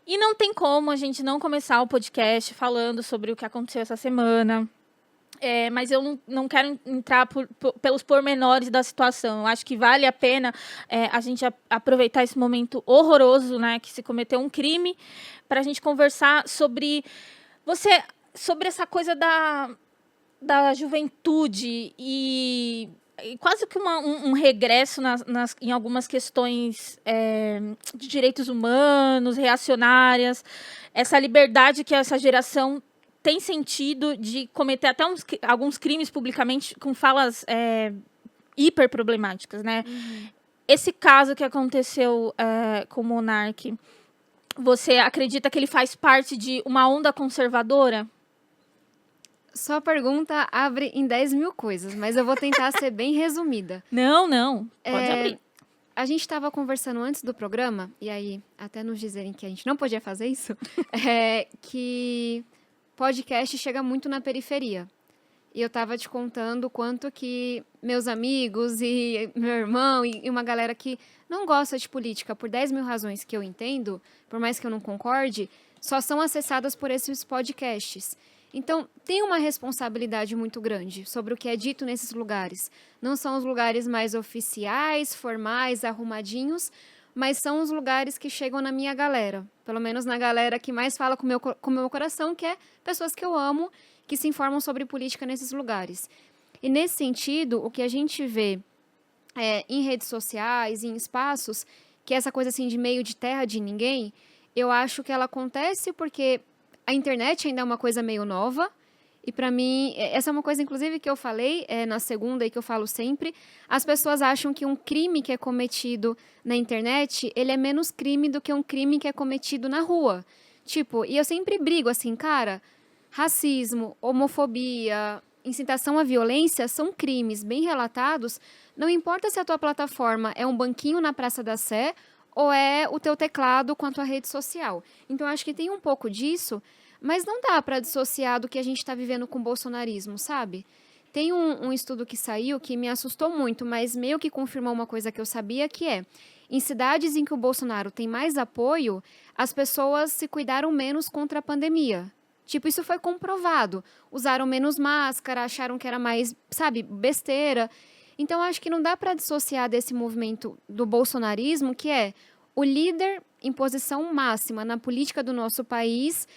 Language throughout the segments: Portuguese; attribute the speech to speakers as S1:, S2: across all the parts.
S1: E não tem como a gente não começar o podcast falando sobre o que aconteceu essa semana. Mas eu não quero entrar pelos pormenores da situação. Eu acho que vale a pena a gente aproveitar esse momento horroroso, né, que se cometeu um crime, para a gente conversar sobre essa coisa da juventude e quase que um regresso em algumas questões de direitos humanos, reacionárias, essa liberdade que essa geração tem sentido de cometer até alguns crimes publicamente com falas hiper problemáticas, né?
S2: Uhum.
S1: Esse caso que aconteceu com o Monark, você acredita que ele faz parte de uma onda conservadora?
S2: Sua pergunta abre em 10 mil coisas, mas eu vou tentar ser bem resumida.
S1: Não. Pode abrir.
S2: A gente estava conversando antes do programa, e aí até nos dizerem que a gente não podia fazer isso, que podcast chega muito na periferia. E eu estava te contando o quanto que meus amigos e meu irmão e uma galera que não gosta de política por 10 mil razões que eu entendo, por mais que eu não concorde, só são acessadas por esses podcasts. Então, tem uma responsabilidade muito grande sobre o que é dito nesses lugares. Não são os lugares mais oficiais, formais, arrumadinhos, mas são os lugares que chegam na minha galera. Pelo menos na galera que mais fala com o meu coração, que é pessoas que eu amo, que se informam sobre política nesses lugares. E nesse sentido, o que a gente vê em redes sociais, em espaços, que é essa coisa assim de meio de terra de ninguém, eu acho que ela acontece porque a internet ainda é uma coisa meio nova. E para mim, essa é uma coisa, inclusive, que eu falei na segunda e que eu falo sempre. As pessoas acham que um crime que é cometido na internet, ele é menos crime do que um crime que é cometido na rua. Tipo, e eu sempre brigo assim, cara, racismo, homofobia, incitação à violência são crimes bem relatados. Não importa se a tua plataforma é um banquinho na Praça da Sé ou é o teu teclado com a tua rede social. Então, acho que tem um pouco disso, mas não dá para dissociar do que a gente está vivendo com o bolsonarismo, sabe? Tem um estudo que saiu que me assustou muito, mas meio que confirmou uma coisa que eu sabia, que é, em cidades em que o Bolsonaro tem mais apoio, as pessoas se cuidaram menos contra a pandemia. Tipo, isso foi comprovado. Usaram menos máscara, acharam que era mais, sabe, besteira. Então, acho que não dá para dissociar desse movimento do bolsonarismo, que é o líder em posição máxima na política do nosso país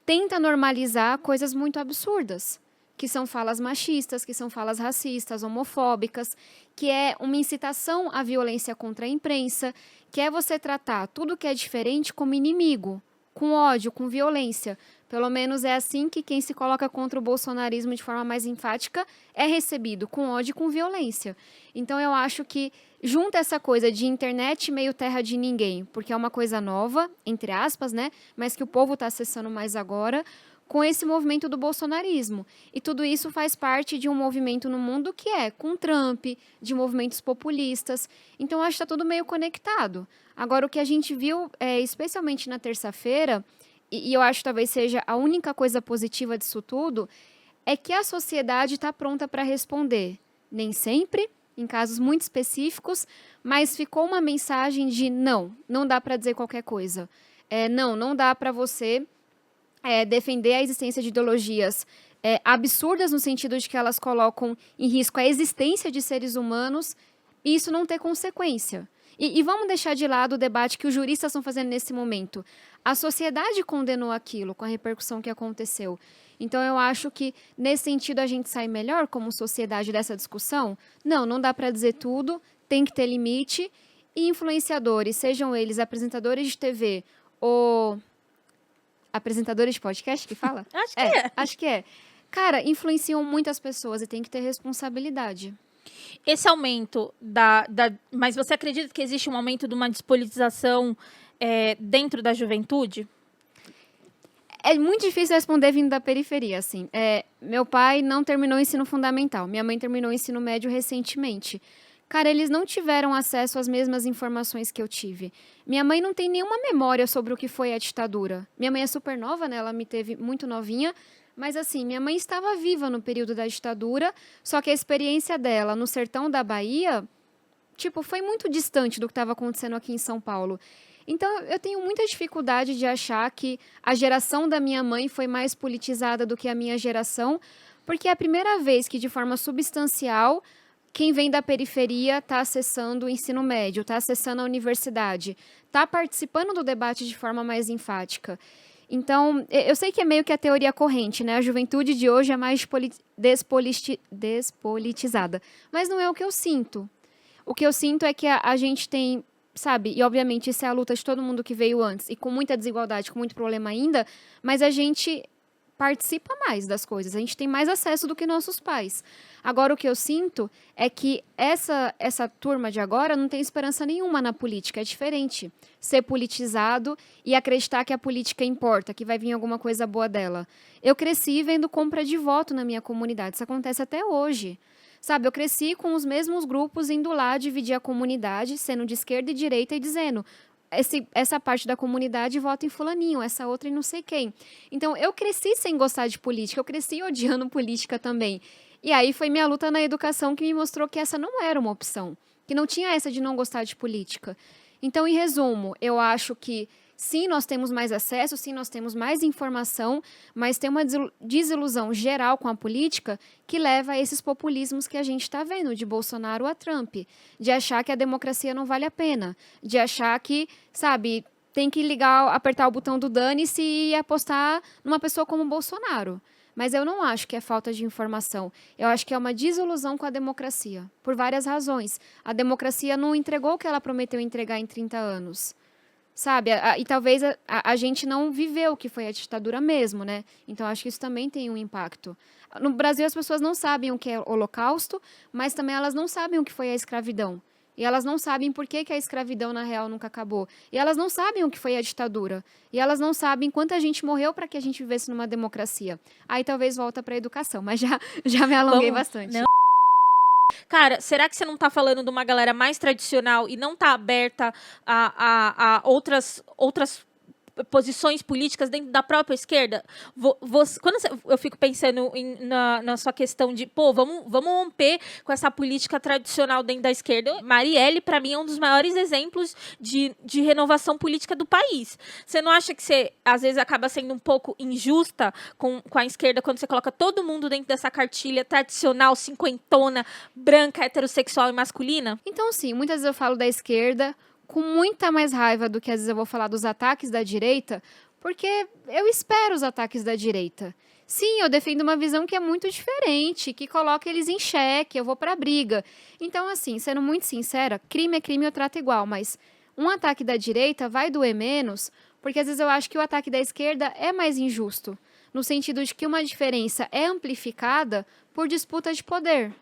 S2: tenta normalizar coisas muito absurdas, que são falas machistas, que são falas racistas, homofóbicas, que é uma incitação à violência contra a imprensa, que é você tratar tudo que é diferente como inimigo, com ódio, com violência. Pelo menos é assim que quem se coloca contra o bolsonarismo de forma mais enfática é recebido, com ódio e com violência. Então eu acho que junta essa coisa de internet meio terra de ninguém, porque é uma coisa nova, entre aspas, né? Mas que o povo está acessando mais agora, com esse movimento do bolsonarismo. E tudo isso faz parte de um movimento no mundo que é com Trump, de movimentos populistas. Então acho que está tudo meio conectado. Agora, o que a gente viu, especialmente na terça-feira, e eu acho que talvez seja a única coisa positiva disso tudo, é que a sociedade está pronta para responder. Nem sempre, em casos muito específicos, mas ficou uma mensagem de não dá para dizer qualquer coisa. Não dá para você defender a existência de ideologias absurdas no sentido de que elas colocam em risco a existência de seres humanos e isso não ter consequência. E vamos deixar de lado o debate que os juristas estão fazendo nesse momento. A sociedade condenou aquilo com a repercussão que aconteceu. Então, eu acho que, nesse sentido, a gente sai melhor como sociedade dessa discussão? Não dá para dizer tudo, tem que ter limite. E influenciadores, sejam eles apresentadores de TV ou apresentadores de podcast que fala?
S1: Acho que é.
S2: Acho que é. Cara, influenciam muitas pessoas e tem que ter responsabilidade.
S1: Esse aumento Mas você acredita que existe um aumento de uma despolitização dentro da juventude?
S2: É muito difícil responder vindo da periferia, assim. Meu pai não terminou o ensino fundamental. Minha mãe terminou o ensino médio recentemente. Cara, eles não tiveram acesso às mesmas informações que eu tive. Minha mãe não tem nenhuma memória sobre o que foi a ditadura. Minha mãe é super nova, né? Ela me teve muito novinha. Mas, assim, minha mãe estava viva no período da ditadura, só que a experiência dela no sertão da Bahia, tipo, foi muito distante do que estava acontecendo aqui em São Paulo. Então, eu tenho muita dificuldade de achar que a geração da minha mãe foi mais politizada do que a minha geração, porque é a primeira vez que, de forma substancial, quem vem da periferia está acessando o ensino médio, está acessando a universidade, está participando do debate de forma mais enfática. Então, eu sei que é meio que a teoria corrente, né? A juventude de hoje é mais despolitizada. Mas não é o que eu sinto. O que eu sinto é que a gente tem, sabe? E, obviamente, isso é a luta de todo mundo que veio antes. E com muita desigualdade, com muito problema ainda. Mas a gente participa mais das coisas. A gente tem mais acesso do que nossos pais. Agora, o que eu sinto é que essa turma de agora não tem esperança nenhuma na política. É diferente ser politizado e acreditar que a política importa, que vai vir alguma coisa boa dela. Eu cresci vendo compra de voto na minha comunidade. Isso acontece até hoje. Sabe, eu cresci com os mesmos grupos indo lá dividir a comunidade, sendo de esquerda e direita e dizendo: essa parte da comunidade vota em fulaninho, essa outra em não sei quem. Então, eu cresci sem gostar de política, eu cresci odiando política também. E aí foi minha luta na educação que me mostrou que essa não era uma opção, que não tinha essa de não gostar de política. Então, em resumo, eu acho que sim, nós temos mais acesso, sim, nós temos mais informação, mas tem uma desilusão geral com a política que leva a esses populismos que a gente está vendo, de Bolsonaro a Trump, de achar que a democracia não vale a pena, de achar que, sabe, tem que apertar o botão do dane-se e apostar numa pessoa como Bolsonaro. Mas eu não acho que é falta de informação. Eu acho que é uma desilusão com a democracia, por várias razões. A democracia não entregou o que ela prometeu entregar em 30 anos. Sabe? E talvez a gente não viveu o que foi a ditadura mesmo, né? Então, acho que isso também tem um impacto. No Brasil, as pessoas não sabem o que é o Holocausto, mas também elas não sabem o que foi a escravidão. E elas não sabem por que a escravidão, na real, nunca acabou. E elas não sabem o que foi a ditadura. E elas não sabem quanta gente morreu para que a gente vivesse numa democracia. Aí talvez volta para a educação, mas já me alonguei bastante.
S1: Não. Cara, será que você não tá falando de uma galera mais tradicional e não tá aberta a outras posições políticas dentro da própria esquerda? Quando eu fico pensando na sua questão de, vamos romper com essa política tradicional dentro da esquerda. Marielle, para mim, é um dos maiores exemplos de renovação política do país. Você não acha que você, às vezes, acaba sendo um pouco injusta com a esquerda quando você coloca todo mundo dentro dessa cartilha tradicional, cinquentona, branca, heterossexual e masculina?
S2: Então, sim, muitas vezes eu falo da esquerda com muita mais raiva do que às vezes eu vou falar dos ataques da direita, porque eu espero os ataques da direita. Sim, eu defendo uma visão que é muito diferente, que coloca eles em xeque, eu vou pra briga. Então, assim, sendo muito sincera, crime é crime, eu trato igual, mas um ataque da direita vai doer menos, porque às vezes eu acho que o ataque da esquerda é mais injusto, no sentido de que uma diferença é amplificada por disputa de poder.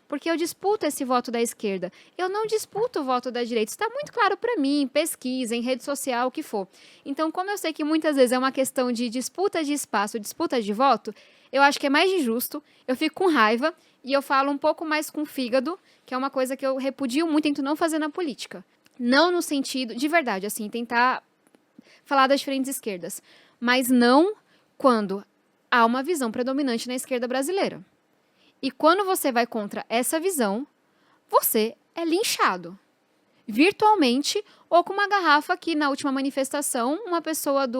S2: Porque eu disputo esse voto da esquerda. Eu não disputo o voto da direita. Isso está muito claro para mim, pesquisa, em rede social, o que for. Então, como eu sei que muitas vezes é uma questão de disputa de espaço, disputa de voto, eu acho que é mais injusto, eu fico com raiva e eu falo um pouco mais com fígado, que é uma coisa que eu repudio muito, tento não fazer na política. Não no sentido, de verdade, assim, tentar falar das diferentes esquerdas, mas não quando há uma visão predominante na esquerda brasileira. E quando você vai contra essa visão, você é linchado. Virtualmente, ou com uma garrafa que, na última manifestação, uma pessoa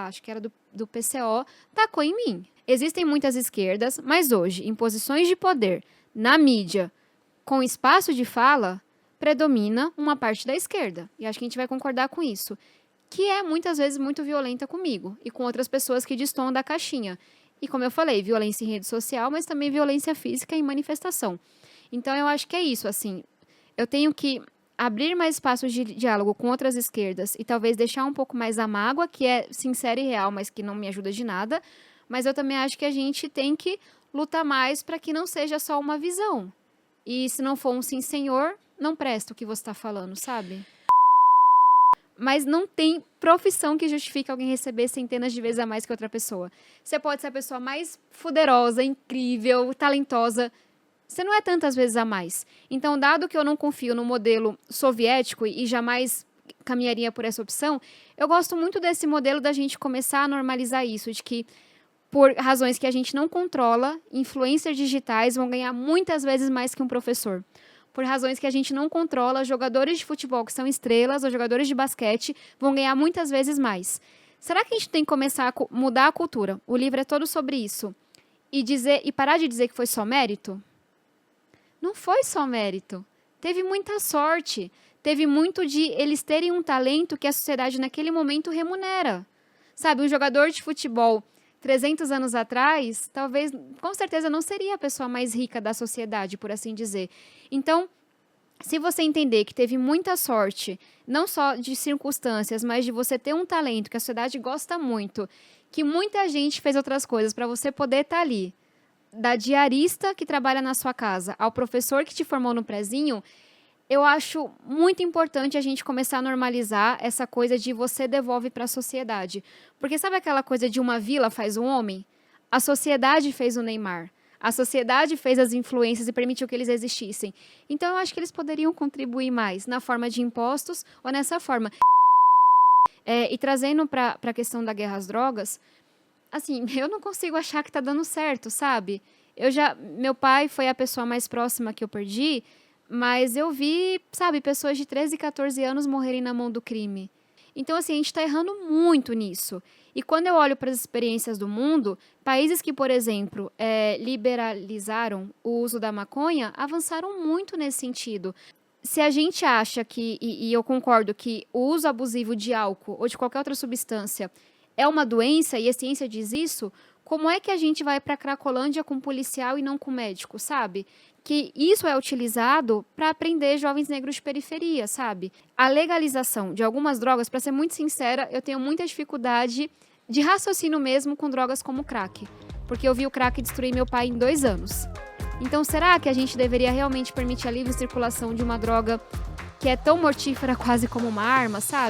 S2: acho que era do PCO, tacou em mim. Existem muitas esquerdas, mas hoje, em posições de poder, na mídia, com espaço de fala, predomina uma parte da esquerda. E acho que a gente vai concordar com isso. Que é, muitas vezes, muito violenta comigo e com outras pessoas que destoam da caixinha. E, como eu falei, violência em rede social, mas também violência física em manifestação. Então, eu acho que é isso, assim. Eu tenho que abrir mais espaços de diálogo com outras esquerdas e talvez deixar um pouco mais a mágoa, que é sincera e real, mas que não me ajuda de nada. Mas eu também acho que a gente tem que lutar mais para que não seja só uma visão. E se não for um sim, senhor, não presta o que você está falando, sabe? Mas não tem profissão que justifique alguém receber centenas de vezes a mais que outra pessoa. Você pode ser a pessoa mais fuderosa, incrível, talentosa. Você não é tantas vezes a mais. Então, dado que eu não confio no modelo soviético e jamais caminharia por essa opção, eu gosto muito desse modelo da gente começar a normalizar isso, de que, por razões que a gente não controla, influencers digitais vão ganhar muitas vezes mais que um professor. por razões que a gente não controla, jogadores de futebol que são estrelas ou jogadores de basquete vão ganhar muitas vezes mais. Será que a gente tem que começar a mudar a cultura? O livro é todo sobre isso. E parar de dizer que foi só mérito? Não foi só mérito. Teve muita sorte. Teve muito de eles terem um talento que a sociedade naquele momento remunera. Sabe, um jogador de futebol 300 anos atrás, talvez, com certeza, não seria a pessoa mais rica da sociedade, por assim dizer. Então, se você entender que teve muita sorte, não só de circunstâncias, mas de você ter um talento que a sociedade gosta muito, que muita gente fez outras coisas para você poder estar ali, da diarista que trabalha na sua casa ao professor que te formou no prezinho, eu acho muito importante a gente começar a normalizar essa coisa de você devolve para a sociedade. Porque sabe aquela coisa de uma vila faz um homem? A sociedade fez o Neymar. A sociedade fez as influências e permitiu que eles existissem. Então, eu acho que eles poderiam contribuir mais na forma de impostos ou nessa forma. E trazendo para a questão da guerra às drogas, assim, eu não consigo achar que está dando certo, sabe? Meu pai foi a pessoa mais próxima que eu perdi, mas eu vi, sabe, pessoas de 13 e 14 anos morrerem na mão do crime. Então, assim, a gente está errando muito nisso. E quando eu olho para as experiências do mundo, países que, por exemplo, liberalizaram o uso da maconha, avançaram muito nesse sentido. Se a gente acha que, e eu concordo, que o uso abusivo de álcool ou de qualquer outra substância é uma doença e a ciência diz isso, como é que a gente vai para a Cracolândia com policial e não com médico, sabe? Que isso é utilizado para prender jovens negros de periferia, sabe? A legalização de algumas drogas, para ser muito sincera, eu tenho muita dificuldade de raciocínio mesmo com drogas como crack. Porque eu vi o crack destruir meu pai em 2 anos. Então, será que a gente deveria realmente permitir a livre circulação de uma droga que é tão mortífera quase como uma arma, sabe?